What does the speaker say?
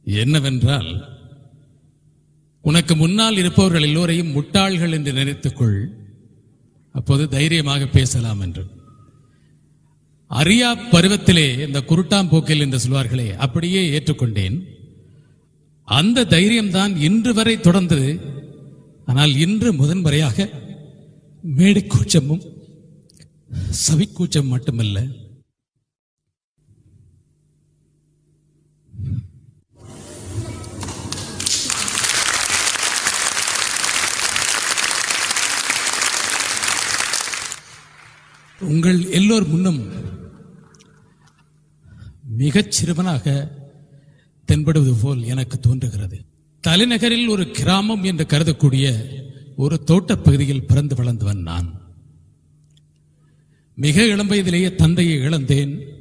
என்னவென்றால், உனக்கு முன்னால் இருப்பவர்கள் எல்லோரையும் முட்டாள்கள் என்று நினைத்துக்கொள், அப்போது தைரியமாக பேசலாம் என்று. அறியா பருவத்திலே இந்த குருட்டாம் போக்கில் என்று சொல்வார்களே, அப்படியே ஏற்றுக்கொண்டேன். அந்த தைரியம்தான் இன்று வரை தொடர்ந்தது. ஆனால் இன்று முதன்முறையாக மேடை கூச்சமும் சவிக்கூச்சம் மட்டுமல்ல, உங்கள் எல்லோர் முன்னும் மிகச் சிறுவனாக தென்படுவது போல் எனக்கு தோன்றுகிறது. தலைநகரில் ஒரு கிராமம் என்று கருதக்கூடிய ஒரு தோட்டப் பகுதியில் பிறந்து வளர்ந்தவன் நான். மிக இளம் வயதிலேயே தந்தையை இழந்தேன்.